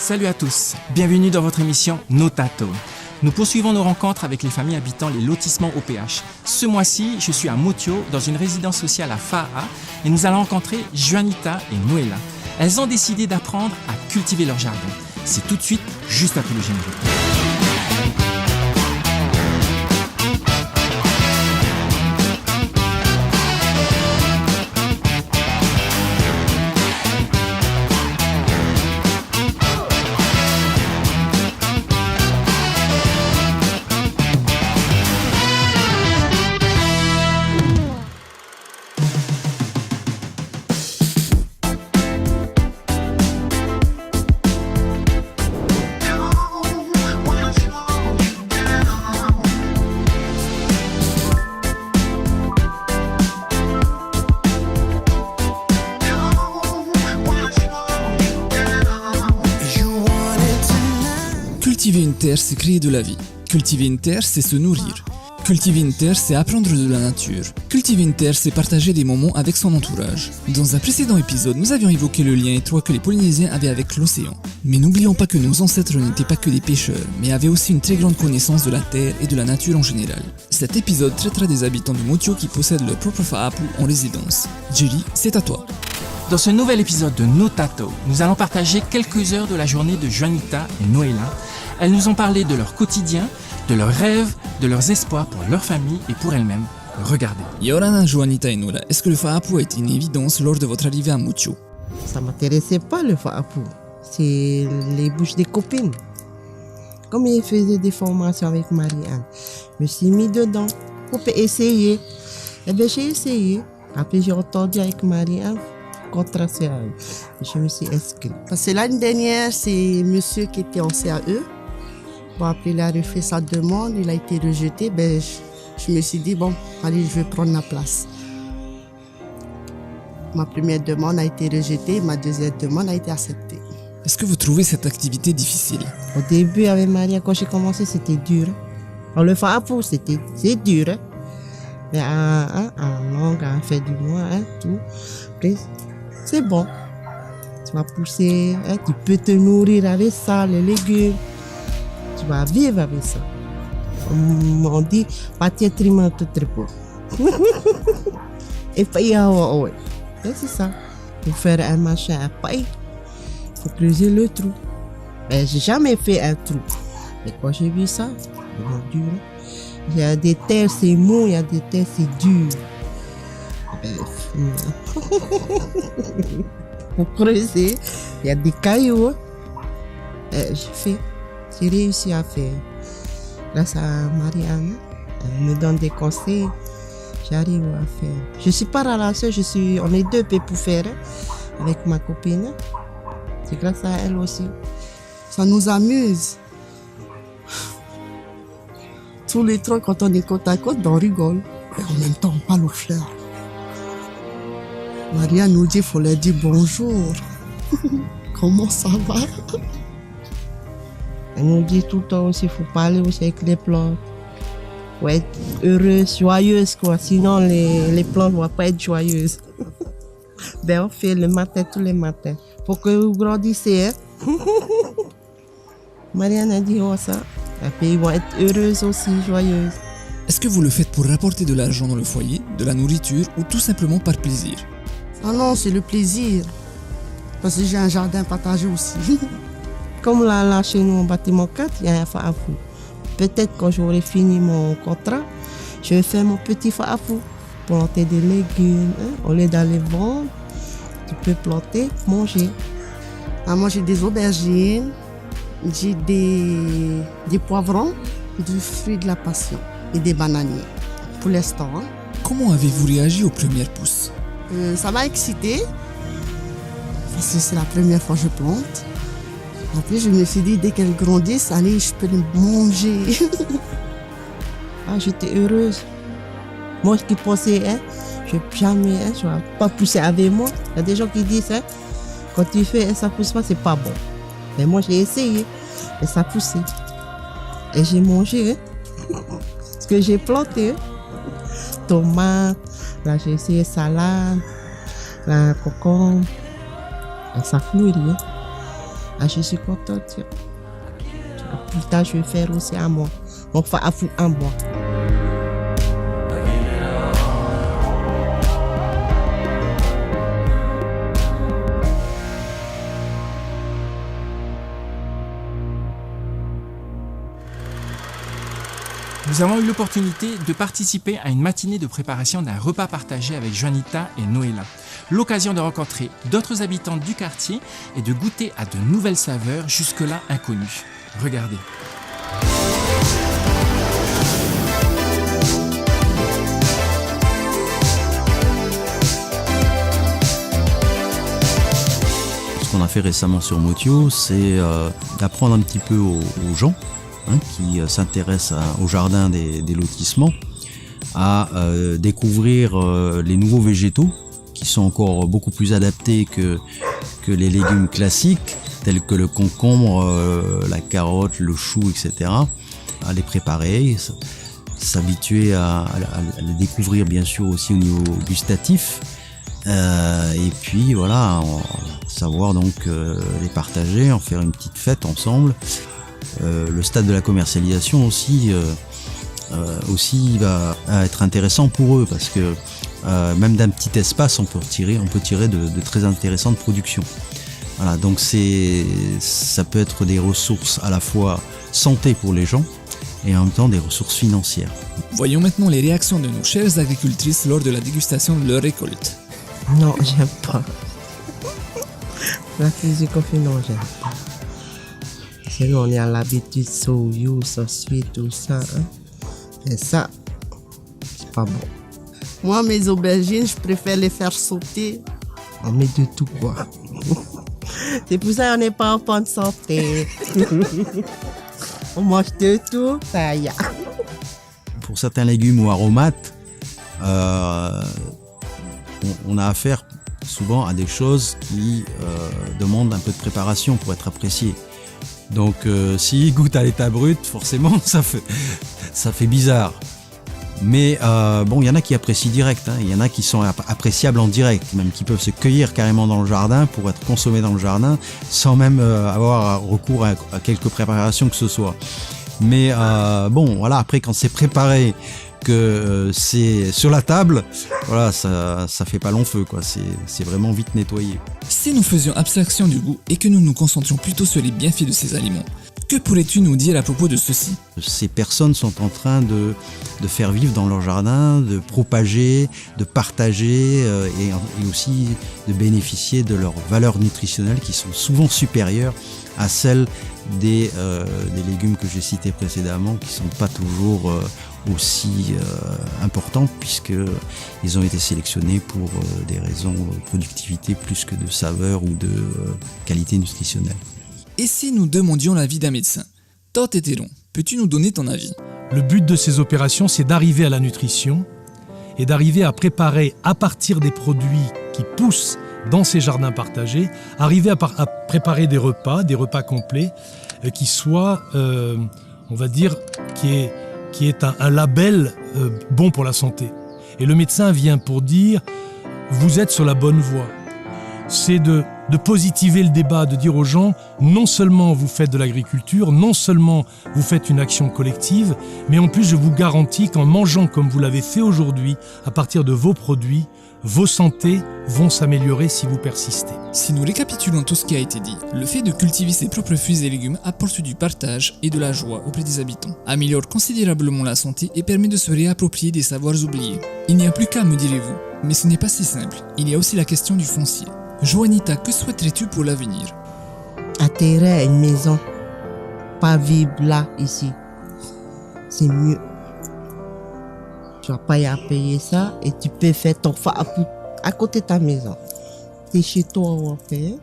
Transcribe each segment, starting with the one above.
Salut à tous, bienvenue dans votre émission Notato. Nous poursuivons nos rencontres avec les familles habitant les lotissements OPH. Ce mois-ci, je suis à Motio, dans une résidence sociale à Fa'a, et nous allons rencontrer Juanita et Noéla. Elles ont décidé d'apprendre à cultiver leur jardin. C'est tout de suite, juste après le générique. Cultiver une terre, c'est créer de la vie. Cultiver une terre, c'est se nourrir. Cultiver une terre, c'est apprendre de la nature. Cultiver une terre, c'est partager des moments avec son entourage. Dans un précédent épisode, nous avions évoqué le lien étroit que les Polynésiens avaient avec l'océan. Mais n'oublions pas que nos ancêtres n'étaient pas que des pêcheurs, mais avaient aussi une très grande connaissance de la terre et de la nature en général. Cet épisode traitera des habitants de Motio qui possèdent leur propre fa'apu en résidence. Jerry, c'est à toi. Dans ce nouvel épisode de Notato, nous allons partager quelques heures de la journée de Juanita et Noéla. Elles nous ont parlé de leur quotidien, de leurs rêves, de leurs espoirs pour leur famille et pour elles-mêmes. Regardez. Yorana, Juanita et Noéla, est-ce que le fa'apu a été une évidence lors de votre arrivée à Motio? Ça m'intéressait pas le fa'apu. C'est les bouches des copines. Comme ils faisaient des formations avec Marie-Anne, je me suis mis dedans. On peut essayer. Eh bien, j'ai essayé. Après, j'ai entendu avec Marie-Anne. Contrat CAE. Je me suis inscrite. Parce que l'année dernière, c'est monsieur qui était en CAE. Bon, après, il a refait sa demande, il a été rejeté. Ben, je me suis dit, bon, allez, je vais prendre la place. Ma première demande a été rejetée, ma deuxième demande a été acceptée. Est-ce que vous trouvez cette activité difficile? Au début, avec Maria, quand j'ai commencé, c'était dur. Alors, le fa'apu, c'est dur. Hein? Mais en langue, en fait du mois, hein, tout. Après, c'est bon. Tu vas pousser, hein, tu peux te nourrir avec ça, les légumes. Tu vas vivre avec ça. On dit, patia trima tout repos. Et paye à ouais. C'est ça. Pour faire un machin à paille, il faut creuser le trou. Mais j'ai jamais fait un trou. Mais quand j'ai vu ça, c'est vraiment dur. Il y a des terres, c'est mou, il y a des terres, c'est dur. Pour creuser, il y a des cailloux. J'ai réussi à faire. Grâce à Marie-Anne, elle me donne des conseils. J'arrive à faire. Je ne suis pas ralassée, on est deux pour faire avec ma copine. C'est grâce à elle aussi. Ça nous amuse. Tous les trois, quand on est côte à côte, on rigole. Et en même temps, on parle aux fleurs. Maria nous dit, il faut leur dire bonjour. Comment ça va? Elle nous dit tout le temps aussi, il faut parler aussi avec les plantes. Il faut être heureuse, joyeuse, quoi. Sinon, les plantes ne vont pas être joyeuses. Ben, on fait le matin, tous les matins. Il faut que vous grandissez, hein. Marianne a dit, oh ça. Après, ils vont être heureuses aussi, joyeuses. Est-ce que vous le faites pour rapporter de l'argent dans le foyer, de la nourriture ou tout simplement par plaisir? Ah non, c'est le plaisir. Parce que j'ai un jardin partagé aussi. Comme là, chez nous, au bâtiment 4, il y a un fa'apu. Peut-être quand j'aurai fini mon contrat, je vais faire mon petit fa'apu. Planter des légumes, hein, au lieu d'aller vendre, tu peux planter, manger. Ah, moi, j'ai des aubergines, j'ai des poivrons, du fruit de la passion et des bananiers. Pour l'instant. Hein. Comment avez-vous réagi aux premières pousses? Ça m'a excité. Parce que c'est la première fois que je plante. Après, je me suis dit, dès qu'elles grandissent, allez, je peux les manger. J'étais heureuse. Moi, qui pensais, hein, je ne vais jamais, hein, je ne vais pas pousser avec moi. Il y a des gens qui disent, hein, quand tu fais, hein, ça ne pousse pas, c'est pas bon. Mais moi, j'ai essayé et ça poussait. Et j'ai mangé, hein, ce que j'ai planté. Hein. Tomates, là, j'ai essayé salade, la concombre. Et ça fleurit. Hein. Ah, je suis contente. Plus tard, je vais faire aussi à moi. On fait à fou en bois. Nous avons eu l'opportunité de participer à une matinée de préparation d'un repas partagé avec Juanita et Noéla. L'occasion de rencontrer d'autres habitants du quartier et de goûter à de nouvelles saveurs jusque-là inconnues. Regardez. Ce qu'on a fait récemment sur Motio, c'est d'apprendre un petit peu aux gens qui s'intéressent au jardin des lotissements à découvrir les nouveaux végétaux qui sont encore beaucoup plus adaptés que les légumes classiques tels que le concombre, la carotte, le chou, etc. À les préparer, s'habituer à les découvrir bien sûr aussi au niveau gustatif. Et puis voilà, savoir donc les partager, en faire une petite fête ensemble. Le stade de la commercialisation aussi va être intéressant pour eux parce que même d'un petit espace on peut tirer de très intéressantes productions. Voilà, donc ça peut être des ressources à la fois santé pour les gens et en même temps des ressources financières. Voyons maintenant les réactions de nos chères agricultrices lors de la dégustation de leur récolte. Non, j'aime pas. La cuisine confit, non, j'aime pas. Sinon, on est à l'habitude soyou, sauce suite, tout ça. Et ça, c'est pas bon. Moi, mes aubergines, je préfère les faire sauter. On met de tout, quoi. C'est pour ça qu'on n'est pas en bonne santé. On mange de tout, ça y est. Pour certains légumes ou aromates, on a affaire souvent à des choses qui demandent un peu de préparation pour être appréciées. Donc s'ils goûtent à l'état brut, forcément ça fait bizarre. Mais il y en a qui apprécient direct, il y en a qui sont appréciables en direct, même qui peuvent se cueillir carrément dans le jardin pour être consommés dans le jardin sans même avoir recours à quelques préparations que ce soit. Mais voilà, après quand c'est préparé, que c'est sur la table, voilà, ça fait pas long feu, quoi. C'est vraiment vite nettoyé. Si nous faisions abstraction du goût et que nous nous concentrions plutôt sur les bienfaits de ces aliments, que pourrais-tu nous dire à propos de ceci ? Ces personnes sont en train de faire vivre dans leur jardin, de propager, de partager et aussi de bénéficier de leurs valeurs nutritionnelles qui sont souvent supérieures à celles des légumes que j'ai cités précédemment, qui ne sont pas toujours aussi importantes puisqu'ils ont été sélectionnés pour des raisons de productivité plus que de saveur ou de qualité nutritionnelle. Et si nous demandions l'avis d'un médecin ? Todd Eteron, peux-tu nous donner ton avis ? Le but de ces opérations, c'est d'arriver à la nutrition et d'arriver à préparer à partir des produits qui poussent dans ces jardins partagés, arriver à préparer des repas complets qui soient, on va dire, qui est un label bon pour la santé. Et le médecin vient pour dire, vous êtes sur la bonne voie. C'est de positiver le débat, de dire aux gens, non seulement vous faites de l'agriculture, non seulement vous faites une action collective, mais en plus je vous garantis qu'en mangeant comme vous l'avez fait aujourd'hui, à partir de vos produits, vos santé vont s'améliorer si vous persistez. Si nous récapitulons tout ce qui a été dit, le fait de cultiver ses propres fruits et légumes apporte du partage et de la joie auprès des habitants, améliore considérablement la santé et permet de se réapproprier des savoirs oubliés. Il n'y a plus qu'à, me direz-vous, mais ce n'est pas si simple, il y a aussi la question du foncier. Juanita, que souhaiterais-tu pour l'avenir ? Atterrir à une maison, pas vivre là, ici. C'est mieux. Tu vas pas y à payer ça et tu peux faire ton fa à côté de ta maison. C'est chez toi on va faire.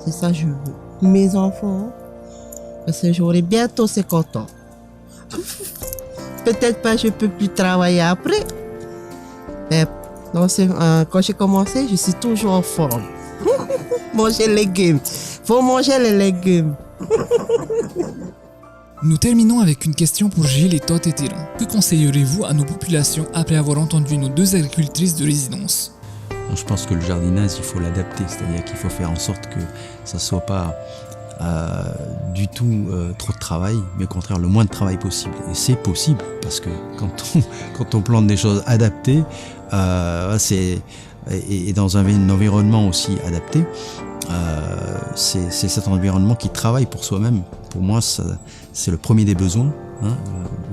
C'est ça que je veux. Mes enfants, parce que j'aurai bientôt 50 ans. Peut-être pas je peux plus travailler après. Mais non, quand j'ai commencé, je suis toujours en forme. Manger les légumes. Faut manger les légumes. Nous terminons avec une question pour Gilles et Todd Eteron. Que conseillerez-vous à nos populations après avoir entendu nos deux agricultrices de résidence ? Donc, je pense que le jardinage, il faut l'adapter, c'est-à-dire qu'il faut faire en sorte que ça soit pas du tout trop de travail, mais au contraire le moins de travail possible. Et c'est possible parce que quand on plante des choses adaptées, et dans un environnement aussi adapté, c'est cet environnement qui travaille pour soi-même. Pour moi, c'est le premier des besoins, hein,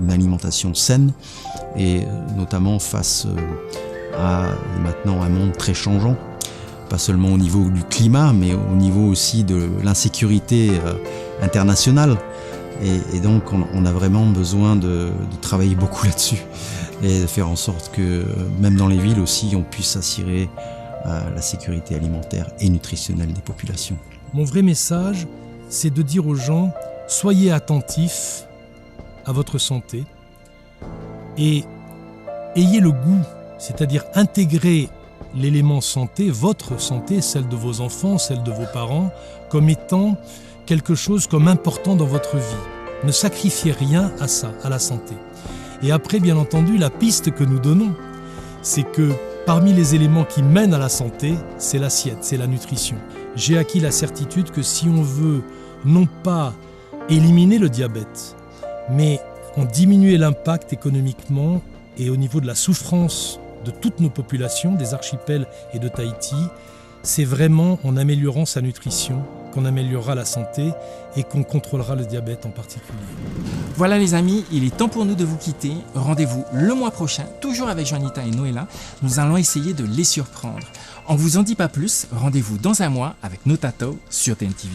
une alimentation saine, et notamment face à maintenant un monde très changeant, pas seulement au niveau du climat, mais au niveau aussi de l'insécurité internationale. Et donc on a vraiment besoin de travailler beaucoup là-dessus et de faire en sorte que même dans les villes aussi on puisse assurer la sécurité alimentaire et nutritionnelle des populations. Mon vrai message, c'est de dire aux gens, soyez attentifs à votre santé et ayez le goût, c'est-à-dire intégrer l'élément santé, votre santé, celle de vos enfants, celle de vos parents, comme étant quelque chose comme important dans votre vie. Ne sacrifiez rien à ça, à la santé. Et après, bien entendu, la piste que nous donnons, c'est que parmi les éléments qui mènent à la santé, c'est l'assiette, c'est la nutrition. J'ai acquis la certitude que si on veut non pas éliminer le diabète, mais en diminuer l'impact économiquement et au niveau de la souffrance de toutes nos populations, des archipels et de Tahiti, c'est vraiment en améliorant sa nutrition qu'on améliorera la santé et qu'on contrôlera le diabète en particulier. Voilà les amis, il est temps pour nous de vous quitter. Rendez-vous le mois prochain, toujours avec Juanita et Noëlla. Nous allons essayer de les surprendre. On ne vous en dit pas plus, rendez-vous dans un mois avec Notato sur TNTV.